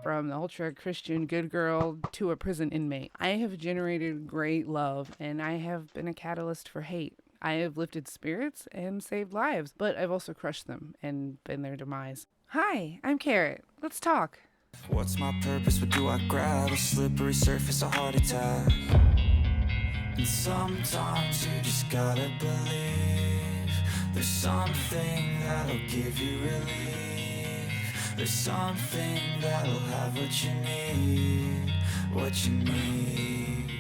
from the ultra Christian good girl to a prison inmate. I have generated great love, and I have been a catalyst for hate. I have lifted spirits and saved lives, but I've also crushed them and been their demise. Hi, I'm Carrot. Let's talk. What's my purpose? What do I grab? A slippery surface, a heart attack. And sometimes you just gotta believe there's something that'll give you relief. There's something that'll have what you need, what you need.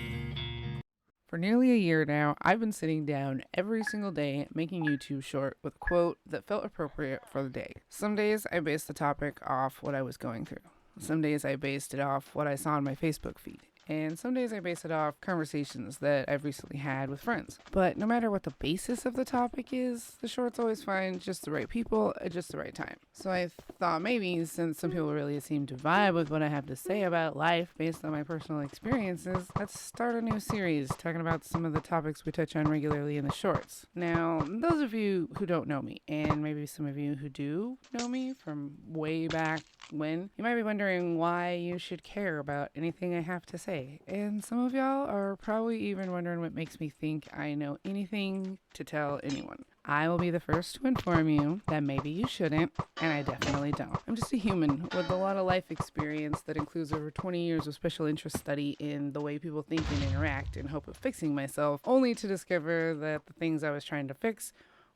For nearly a year now, I've been sitting down every single day making YouTube short with a quote that felt appropriate for the day. Some days I based the topic off what I was going through. Some days I based it off what I saw on my Facebook feed. And some days I base it off conversations that I've recently had with friends. But no matter what the basis of the topic is, the shorts always find just the right people at just the right time. So I thought maybe since some people really seem to vibe with what I have to say about life based on my personal experiences, let's start a new series talking about some of the topics we touch on regularly in the shorts. Now, those of you who don't know me, and maybe some of you who do know me from way back when, you might be wondering why you should care about anything I have to say. And some of y'all are probably even wondering what makes me think I know anything to tell anyone. I will be the first to inform you that maybe you shouldn't, and I definitely don't. I'm just a human with a lot of life experience that includes over 20 years of special interest study in the way people think and interact in hope of fixing myself, only to discover that the things I was trying to fix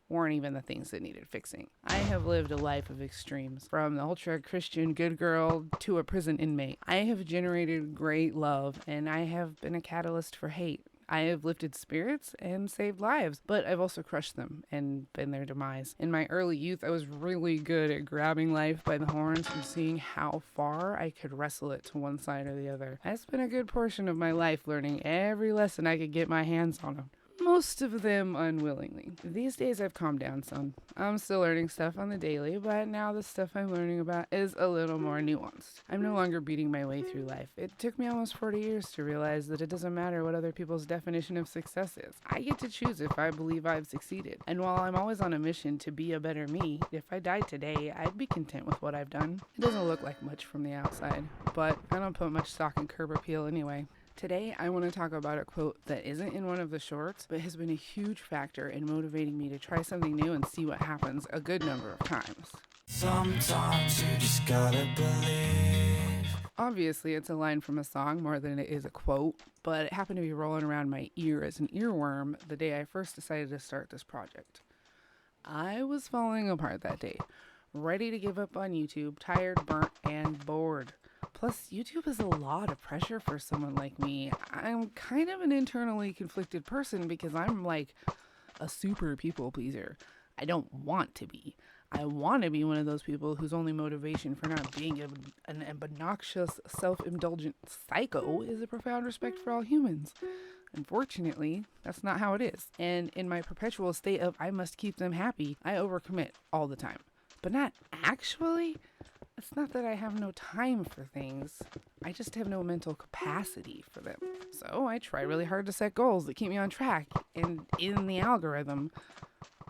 weren't even the things that needed fixing. I have lived a life of extremes, from the ultra Christian good girl to a prison inmate. I have generated great love, and I have been a catalyst for hate. I have lifted spirits and saved lives, but I've also crushed them and been their demise. In my early youth, I was really good at grabbing life by the horns and seeing how far I could wrestle it to one side or the other. I spent a good portion of my life learning every lesson I could get my hands on. Most of them unwillingly. These days I've calmed down some. I'm still learning stuff on the daily, but now the stuff I'm learning about is a little more nuanced. I'm no longer beating my way through life. It took me almost 40 years to realize that it doesn't matter what other people's definition of success is. I get to choose if I believe I've succeeded. And while I'm always on a mission to be a better me, if I died today, I'd be content with what I've done. It doesn't look like much from the outside, but I don't put much stock in curb appeal anyway. Today, I want to talk about a quote that isn't in one of the shorts, but has been a huge factor in motivating me to try something new and see what happens a good number of times. Sometimes you just gotta believe. Obviously, it's a line from a song more than it is a quote, but it happened to be rolling around my ear as an earworm the day I first decided to start this project. I was falling apart that day, ready to give up on YouTube, tired, burnt, and bored. Plus, YouTube is a lot of pressure for someone like me. I'm kind of an internally conflicted person because I'm like a super people pleaser. I don't want to be. I want to be one of those people whose only motivation for not being an obnoxious, self-indulgent psycho is a profound respect for all humans. Unfortunately, that's not how it is. And in my perpetual state of I must keep them happy, I overcommit all the time. But not actually. It's not that I have no time for things. I just have no mental capacity for them. So I try really hard to set goals that keep me on track and in the algorithm.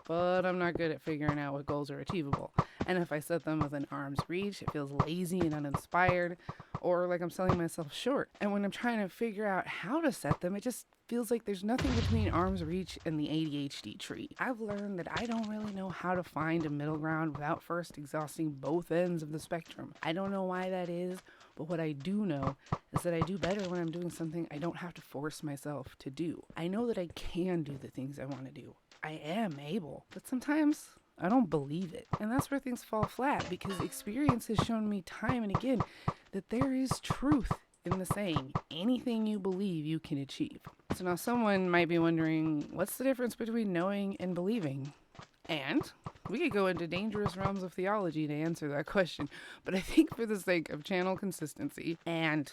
But I'm not good at figuring out what goals are achievable. And if I set them within arm's reach, it feels lazy and uninspired, or like I'm selling myself short. And when I'm trying to figure out how to set them, it just feels like there's nothing between arm's reach and the ADHD tree. I've learned that I don't really know how to find a middle ground without first exhausting both ends of the spectrum. I don't know why that is, but what I do know is that I do better when I'm doing something I don't have to force myself to do. I know that I can do the things I want to do. I am able, but sometimes I don't believe it. And that's where things fall flat, because experience has shown me time and again that there is truth in the saying, anything you believe you can achieve. So now someone might be wondering, what's the difference between knowing and believing? And we could go into dangerous realms of theology to answer that question, but I think for the sake of channel consistency and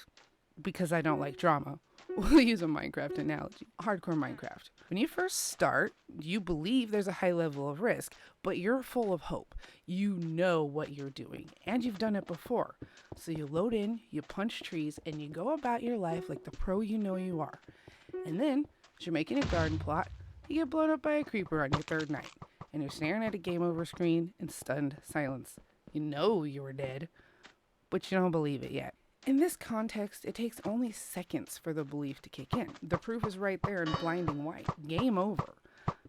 because I don't like drama, we'll use a Minecraft analogy. Hardcore Minecraft. When you first start, you believe there's a high level of risk, but you're full of hope. You know what you're doing, and you've done it before. So you load in, you punch trees, and you go about your life like the pro you know you are. And then, as you're making a garden plot, you get blown up by a creeper on your third night, and you're staring at a game over screen in stunned silence. You know you were dead, but you don't believe it yet. In this context, it takes only seconds for the belief to kick in. The proof is right there in blinding white. Game over.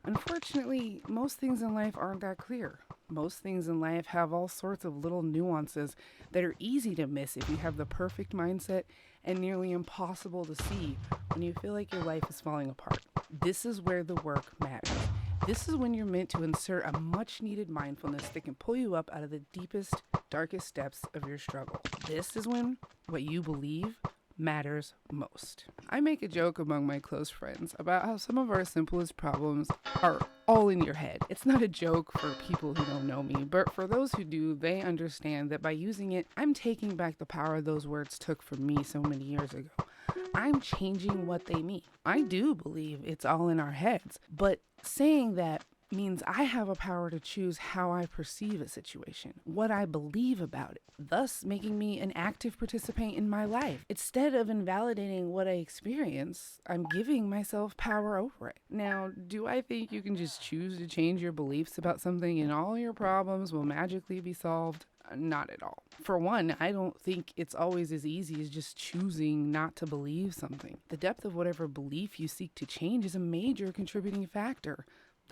Unfortunately, most things in life aren't that clear. Most things in life have all sorts of little nuances that are easy to miss if you have the perfect mindset and nearly impossible to see when you feel like your life is falling apart. This is where the work matters. This is when you're meant to insert a much needed mindfulness that can pull you up out of the deepest, darkest depths of your struggle. This is when what you believe matters most. I make a joke among my close friends about how some of our simplest problems are all in your head. It's not a joke for people who don't know me, but for those who do, they understand that by using it, I'm taking back the power those words took from me so many years ago. I'm changing what they mean. I do believe it's all in our heads, but saying that means I have a power to choose how I perceive a situation, what I believe about it, thus making me an active participant in my life. Instead of invalidating what I experience, I'm giving myself power over it. Now, do I think you can just choose to change your beliefs about something and all your problems will magically be solved? Not at all. For one, I don't think it's always as easy as just choosing not to believe something. The depth of whatever belief you seek to change is a major contributing factor.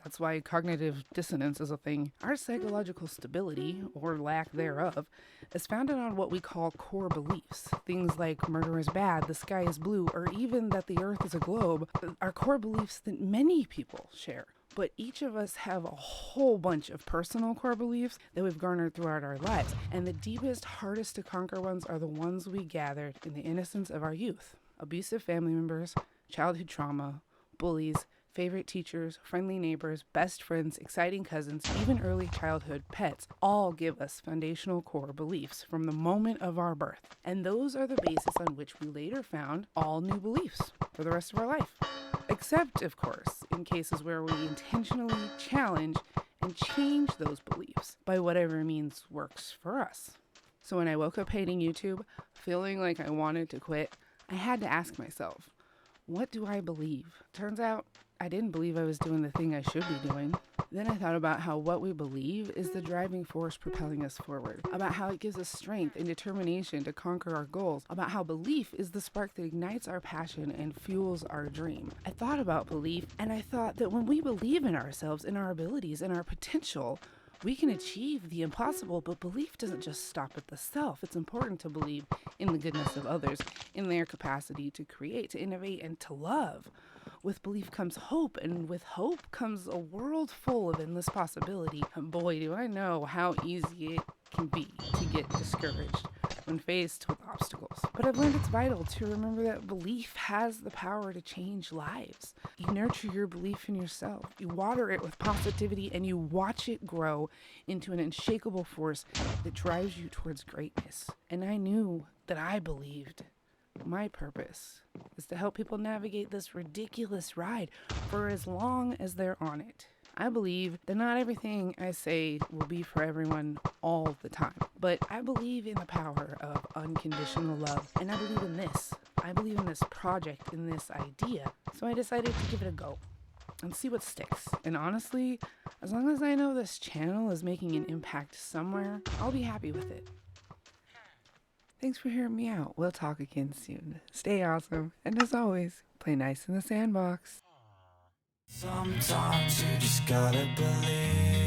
That's why cognitive dissonance is a thing. Our psychological stability, or lack thereof, is founded on what we call core beliefs. Things like murder is bad, the sky is blue, or even that the earth is a globe are core beliefs that many people share. But each of us have a whole bunch of personal core beliefs that we've garnered throughout our lives. And the deepest, hardest to conquer ones are the ones we gathered in the innocence of our youth. Abusive family members, childhood trauma, bullies, favorite teachers, friendly neighbors, best friends, exciting cousins, even early childhood pets all give us foundational core beliefs from the moment of our birth. And those are the basis on which we later found all new beliefs for the rest of our life. Except, of course, in cases where we intentionally challenge and change those beliefs by whatever means works for us. So when I woke up hating YouTube, feeling like I wanted to quit, I had to ask myself, what do I believe? Turns out, I didn't believe I was doing the thing I should be doing. Then I thought about how what we believe is the driving force propelling us forward, about how it gives us strength and determination to conquer our goals, about how belief is the spark that ignites our passion and fuels our dream. I thought about belief, and I thought that when we believe in ourselves, in our abilities, in our potential, we can achieve the impossible, but belief doesn't just stop at the self. It's important to believe in the goodness of others, in their capacity to create, to innovate, and to love. With belief comes hope, and with hope comes a world full of endless possibility. And boy, do I know how easy it can be to get discouraged when faced with obstacles. But I've learned it's vital to remember that belief has the power to change lives. You nurture your belief in yourself, you water it with positivity, and you watch it grow into an unshakable force that drives you towards greatness. And I knew that I believed. My purpose is to help people navigate this ridiculous ride for as long as they're on it. I believe that not everything I say will be for everyone all the time, but I believe in the power of unconditional love, and I believe in this. I believe in this project, in this idea, so I decided to give it a go and see what sticks. And honestly, as long as I know this channel is making an impact somewhere, I'll be happy with it. Thanks for hearing me out. We'll talk again soon. Stay awesome, and as always, play nice in the sandbox. Sometimes you just gotta believe